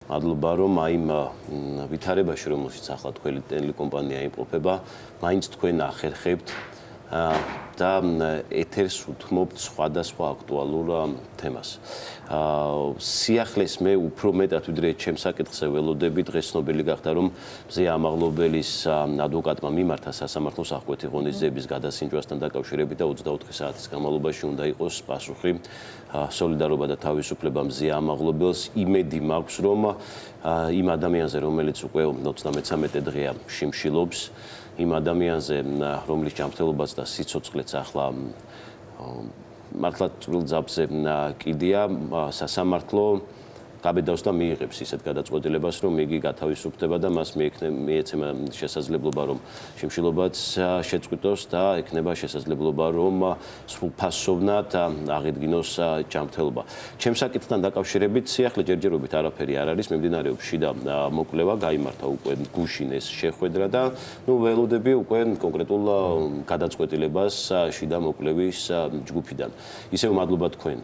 მადლობა რომ აი იმ ვითარებაში რომელშიც ახლა თქვენი ტელეკომპანია იმყოფება, მაინც თქვენ ახერხებთ და ეთერს უთმობთ სხვადასხვა აქტუალურ თემას. სიახლეს მე უფრო მეტად ვიდრე ჩემს საკითხზე ველოდები დღეს ცნობილი გახდა რომ მზე ამაღლობელის ადვოკატმა მიმართა სასამართლო სახკვეთი ღონისძიების გადასინჯვასთან დაკავშირებით და 24 საათის განმავლობაში უნდა იყოს პასუხი სოლიდარობა და თავისუფლება მზე ამაღლობელს. იმედი მაქვს რომ იმ ადამიანზე რომელიც უკვე 33 დღეა შიმშილობს იმ ადამიანზე რომლის ჯანმრთელობაც და სიცოცხლეც ახლა მართლა წვრილ ძაბზე კიდია სასამართლო გაბედავს და მიიღებს ისეთ გადაწყვეტილებას რომ იგი გათავისუფლდება და მას მიეცემა შესაძლებლობა რომ შიმშილობაც შეწყვიტოს და ექნება შესაძლებლობა რომ სრულფასოვნად აღიდგინოს ჯანმრთელობა. ჩემს საკითხთან დაკავშირებით სიახლე ჯერჯერობით არაფერი არ არის, მიმდინარეობს შიდა მოკვლევა, გაიმართა უკვე გუშინ ეს შეხვედრა და ველოდები უკვე კონკრეტულ გადაწყვეტილებას შიდა მოკვლევის ჯგუფიდან. ისევ მადლობა თქვენ,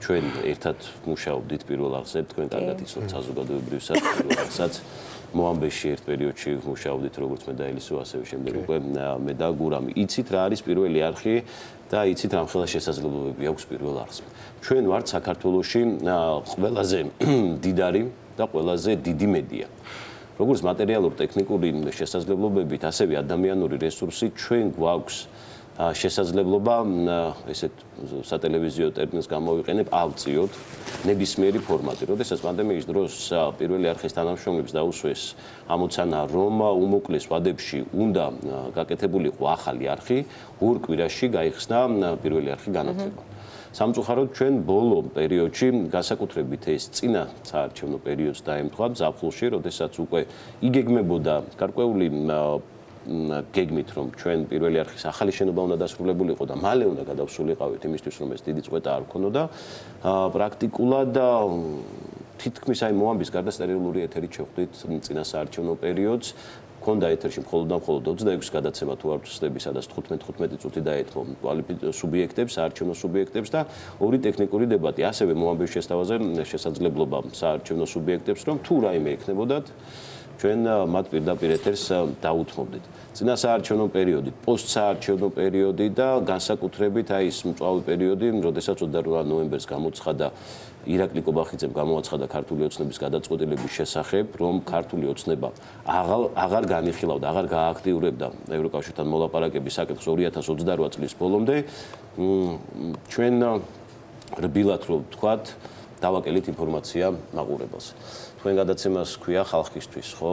ჩვენ ერთად მუშაობდით პირველ აღზე თქვენ კარგად იცნობთ საზოგადოებრივ საქმეებსაც მოამბეში ერთ პერიოდში მუშაობდით როგორც მე და ელისო ასევე შემდეგ უკვე მე და გურამი. იცით რა არის პირველი არხი და იცით რამხელა შესაძლებლობები აქვს პირველ არხს. ჩვენ ვართ საქართველოში ყველაზე დიდარი და ყველაზე დიდი მედია. როგორც მატერიალურ-ტექნიკური შესაძლებლობებით, ასევე ადამიანური რესურსი ჩვენ გვაქვს შესაძლებლობა ესეთ სატელევიზიო ტერმინს გამოვიყენებ ავწიოთ ნებისმიერი ფორმატი. როდესაც პანდემიის დროს პირველი არხის თანამშრომლებს დაუსვეს ამოცანა რომ უმოკლეს ვადებში უნდა გაკეთებულიყო ახალი არხი, ორ კვირაში გაიხსნა პირველი არხი განათლება. სამწუხაროდ ჩვენ ბოლო პერიოდში განსაკუთრებით ეს წინა საარჩევნო პერიოდს დაემთხვა ზაფხულში, როდესაც უკვე იგეგმებოდა გარკვეული გეგმით რომ ჩვენ პირველი არხის ახალი შენობა უნდა დასრულებულიყო და მალე უნდა გადავსულიყავით იმისთვის რომ ეს დიდი წყვეტა არ ქონოდა პრაქტიკულად თითქმის აი მოამბის გარდა სტერილური ეთერით შევხვდით წინა საარჩევნო პერიოდს ქონდა ეთერში მხოლოდ 26 გადაცემა თუ არ ვცდები სადაც 15 წუთი დაეთმო სუბიექტებს საარჩევნო სუბიექტებს და ორი ტექნიკური დებატი ასევე მოამბის შესთავაზე შესაძლებლობა საარჩევნო სუბიექტებს რომ თუ რაიმე ექნებოდათ ჩვენ მათ პირდაპირ ეთერს დაუთმობდით. წინა საარჩევნო პერიოდი, პოსტსაარჩევნო პერიოდი და განსაკუთრებით აი ეს მწვავე პერიოდი, როდესაც 28 ნოემბერს გამოცხადა ირაკლი კობახიძემ გამოაცხადა ქართული ოცნების გადაწყვეტილების შესახებ, რომ ქართული ოცნება აღარ განიხილავდა, აღარ გააქტიურებდა ევროკავშირთან მოლაპარაკების საკითხს 2028 წლის ბოლომდე. ჩვენ რბილად რომ ვთქვათ, დავაკელით ინფორმაცია მაყურებელს. თქვენ გადაცემას ქვია ხალხისთვის, ხო?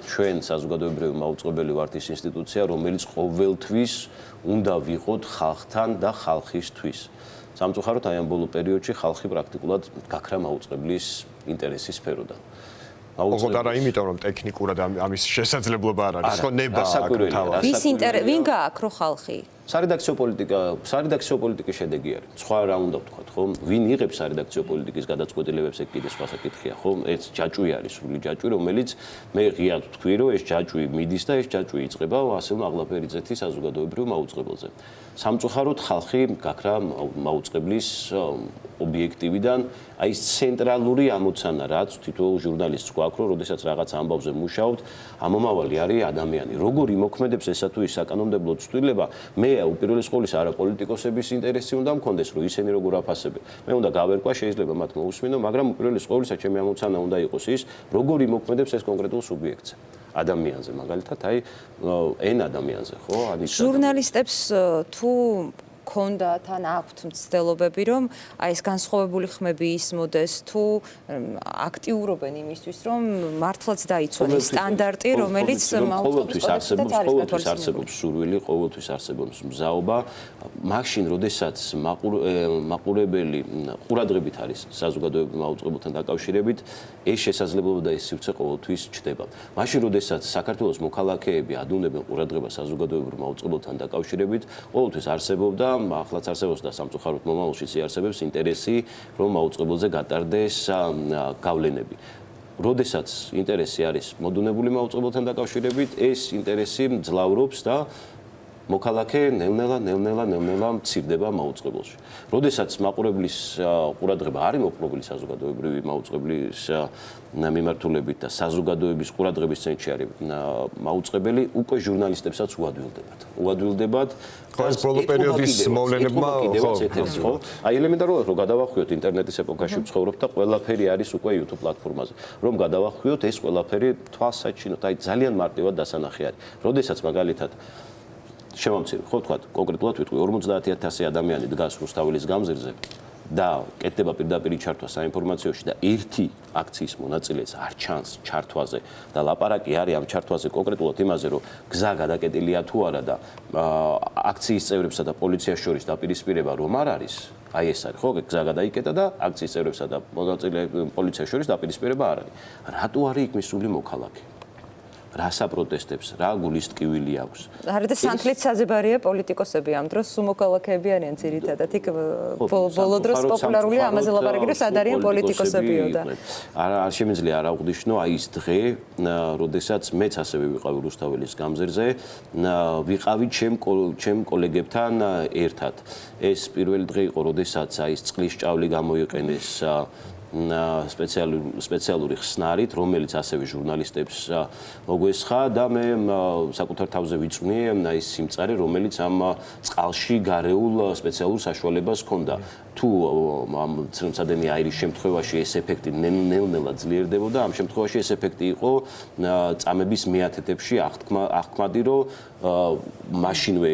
ჩვენ საზოგადოებრივი მაუწყებელი ვართ ის ინსტიტუცია, რომელიც ყოველთვის უნდა ვიყოთ ხალხთან და ხალხისთვის. სამწუხაროდ აი ამ ბოლო პერიოდში ხალხი პრაქტიკულად გაქრა მაუწყებლის ინტერესის სფეროდან. ოღონდ არა იმიტომ რომ ტექნიკურად ამის შესაძლებლობა არ არის, ხო ნება აქ ვის ვინ გააქრო ხალხი? სარედაქციო პოლიტიკის შედეგი არის. სხვა რა უნდა ვთქვათ, ხო? ვინ იღებს სარედაქციო პოლიტიკის გადაწყვეტილებებს, ეგ კიდე სხვა საკითხია, ხო? ეს ჯაჭვი არის, სრული ჯაჭვი, რომელიც მე ღიად ვთქვი, რომ ეს ჯაჭვი მიდის და ეს ჯაჭვი იწყება ასეულ აღლაფერიძეთის საზოგადოებრივ მაუწყებელზე. სამწუხაროდ ხალხი გაქრა მაუწყებლის ობიექტივიდან, აი ეს ცენტრალური ამოცანა, რაც თითოეულ ჟურნალისტს გვაქვს, რომ როდესაც რაღაც ამბავზე მუშაობთ, ამომავალი არის ადამიანი. როგორ იმოქმედებს ესა თუ ის საკანონმდებლო ცვლილება, მე უპირველეს ყოვლისა არა პოლიტიკოსების ინტერესი უნდა მქონდეს, რომ ისინი როგორ აფასებენ. მე უნდა გავერკვა, შეიძლება მათ მოусმინო, მაგრამ უპირველეს ყოვლისა ჩემი ამოცანა უნდა იყოს ის, როგორ იმოქმედებს ეს კონკრეტულ სუბიექტზე. ადამიანზე, მაგალითად, აი ენ ადამიანზე, ხო? ჟურნალისტებს თუ ქონდათ ან აქვთ მცდელობები, რომ აი ეს განსხვავებული ხმები ისმოდეს, თუ აქტიურობენ იმისთვის, რომ მართლაც დაიცვან ის სტანდარტი, რომელიც ყოველთვის არსებობს სურვილი, ყოველთვის არსებობს მზაობა, მაშინ, როდესაც მაყურებელი ყურადღებით არის საზოგადოებრივ მაუწყებელთან დაკავშირებით, ეს შესაძლებლობა და ეს სივრცე ყოველთვის ჩდება. მაშინ, როდესაც საქართველოს მოქალაქეები ადუნებენ ყურადღებას საზოგადოებრივ მაუწყებელთან დაკავშირებით, ყოველთვის არსებობდა ახლაც არსებობს და სამწუხაროდ მომავალშიც იარსებებს ინტერესი, რომ მაუწყებელზე გატარდეს გავლენები. როდესაც ინტერესი არის მოდუნებული მაუწყებელთან დაკავშირებით, ეს ინტერესი მძლავრობს და მოქალაქე ნელ-ნელა მცირდება მაუწყებელში. როდესაც მაყურებლის ყურადღება არ იმოყრობილი საზოგადოებრივი მაუწყებლის მიმართულებით და საზოგადოების ყურადღების ცენტრში არის მაუწყებელი, უკვე ჟურნალისტებსაც უადვილდებათ. ეს ბოლო პერიოდის მოვლენებმა ხო? აი ელემენტარულად რომ გადავახვიოთ ინტერნეტის ეპოქაში ვცხოვრობთ და ყველაფერი არის უკვე YouTube პლატფორმაზე. რომ გადავახვიოთ ეს ყველაფერი თვალსაჩინოდ, აი ძალიან მარტივად დასანახი არის. როდესაც მაგალითად შემომცირ, ხო თქვა, კონკრეტულად ვიტყვი 50000 ადამიანი დგას რუსთაველის გამზირზე და კეთდება პირდაპირ ჩართვა საინფორმაციოში და ერთი აქციის მონაწილეც არ ჩანს ჩართვაზე და ლაპარაკი არის ამ ჩართვაზე კონკრეტულად იმაზე, რომ გზა გადაკეტილია თუ არა და აქციის წევრებსა და პოლიციას შორის დაპირისპირება რომ არ არის, აი ეს არის, ხო, გზა გადაიკეტა და აქციის წევრებსა და პოლიციას შორის დაპირისპირება არ არის. რატო არის იქ მისული მოქალაქე? რა საპროტესტებს, რა გულის ტკივილი აქვს. არა და სანთლით საზებარია პოლიტიკოსები ამ დროს სუმოქალაქეები არიან ძირითადად. იქ ბოლო დროს პოპულარულია ამაზე ლაპარაკი, რომ სად არიან პოლიტიკოსებიო და არ შემიძლია არ აღვნიშნო აი ეს დღე, როდესაც მეც ასევე ვიყავი რუსთაველის გამზირზე, ვიყავი ჩემ კოლეგებთან ერთად. ეს პირველი დღე იყო, როდესაც აი ეს წყლის ჭავლი გამოიყენეს სპეციალური ხსნარით, რომელიც ასევე ჟურნალისტებს მოგვესხა და მე საკუთარ თავზე ვიწვნიე ის სიმწარე, რომელიც ამ წყალში გარეულ სპეციალურ საშუალებას ჰქონდა. თუ ამ ცრემლსადენი აირის შემთხვევაში ეს ეფექტი ნელ-ნელა ძლიერდებოდა, ამ შემთხვევაში ეს ეფექტი იყო წამების მეათეთებში აღქმადი, რომ მაშინვე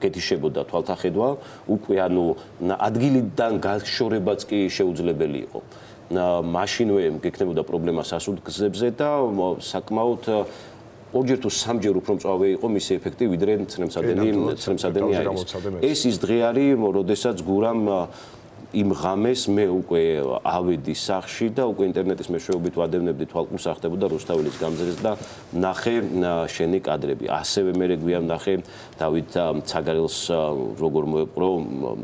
გეთიშებოდა თვალთახედვა, უკვე ანუ ადგილიდან გაშორებაც კი შეუძლებელი იყო. მაშინვე გექნებოდა პრობლემა სასუნთ გზებზე და საკმაოდ ორჯერ თუ სამჯერ უფრო მწვავე იყო მისი ეფექტი, ვიდრე ცრემლსადენი აირის. ეს ის დღე არის, როდესაც გურამ იმ ღამეს მე უკვე ავედი სახში და უკვე ინტერნეტის მეშვეობით ვადევნებდი თვალყურს ახდებოდა რუსთაველის გამზირს და ნახე შენი კადრები. ასევე მე გვიამნახე დავით ცაგარელს როგორ მოეპყრო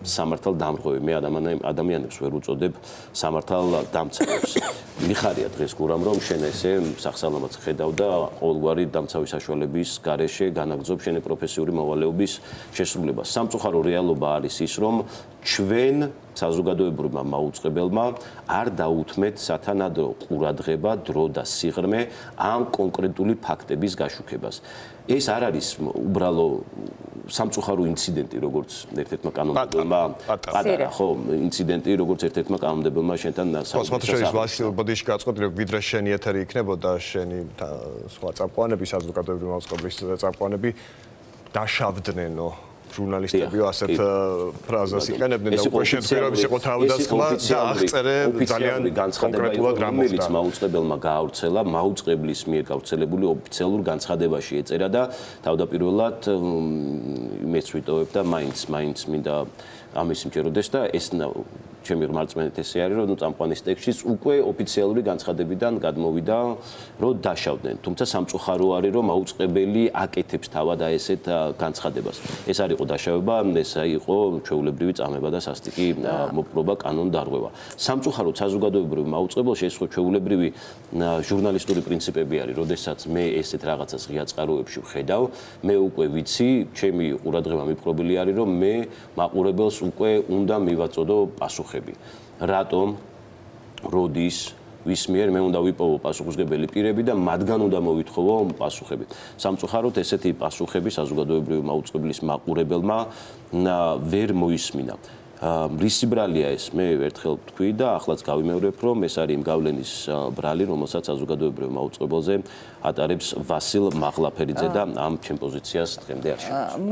სამართალ დამრღვევი. მე ადამიანებს ვერ უწოდებ სამართალ დამცავებს. მიხარია დღეს გურამ რომ შენ ესე სახსალამაც ხედავ და ყოველგვარი დამცავი საშუალების გარეშე განაგრძობ შენი პროფესიული მოვალეობის შესრულებას. სამწუხარო რეალობა არის ის, რომ ჩვენ საზოგადოებრივმა მაუწყებელმა არ დაუთმეთ სათანადო ყურადღება, დრო და სიღრმე ამ კონკრეტული ფაქტების გაშუქებას. ეს არ არის უბრალო სამწუხარო ინციდენტი, როგორც ერთ-ერთმა კანონმდებელმა პატარა, ხო, ინციდენტი, როგორც ერთ-ერთმა კანონმდებელმა შენთან სასამართლოს ვასილ ბოდიში გაწყობდი, რომ ვიდრე შენი ეთერი იქნებოდა, შენი სხვა წამყვანები, საზოგადოებრივი მაუწყებლის წამყვანები დაშავდნენო ჟურნალისტებიო ასეთ ფრაზას იყენებდნენ და უკვე შემდგომში იყო თავდასხმა და აღწერე ძალიან კონკრეტულად რა მოხდა. რომელიც მაუწყებელმა გაავრცელა, მაუწყებლის მიერ გავრცელებული ოფიციალურ განცხადებაში ეწერა და თავდაპირველად მეც ვიტოვებ და მაინც მინდა ამის მჯეროდეს და ეს ჩემი რმარწმენით ესე არის, რომ წამყვანის ტექსტშიც უკვე ოფიციალური განცხადებიდან გადმოვიდა, რომ დაშავდნენ. თუმცა სამწუხარო არის, რომ მაუწყებელი აკეთებს თავად ესეთ განცხადებას. ეს არ იყო დაშავება, ეს იყო ჩვეულებრივი წამება და სასტიკი მოპყრობა, კანონდარღვევა. სამწუხაროდ საზოგადოებრივ მაუწყებელში ეს ჩვეულებრივი ჟურნალისტური პრინციპები არის, როდესაც მე ესეთ რაღაცას ღია წყაროებში ვხედავ, მე უკვე ვიცი, ჩემი ყურადღება მიპყრობილი არის, რომ მე მაყურებელს უკვე უნდა მივაწოდო პასუხები. რატომ? როდის? ვის მიერ მე უნდა ვიპოვო პასუხისმგებელი პირები და მათგან უნდა მოვითხოვო პასუხები. სამწუხაროდ ესეთი პასუხები საზოგადოებრივი მაუწყებლის მაყურებელმა ვერ მოისმინა. რისი ბრალია ეს? მე ერთხელ თქვი და ახლაც გავიმეორებ, რომ ეს არის იმ გავლენის ბრალი, რომელსაც საზოგადოებრივ მაუწყებელზე ატარებს ვასილ მაღლაფერიძე და ამ ჩემ პოზიციას დღემდე არ შემოწმ.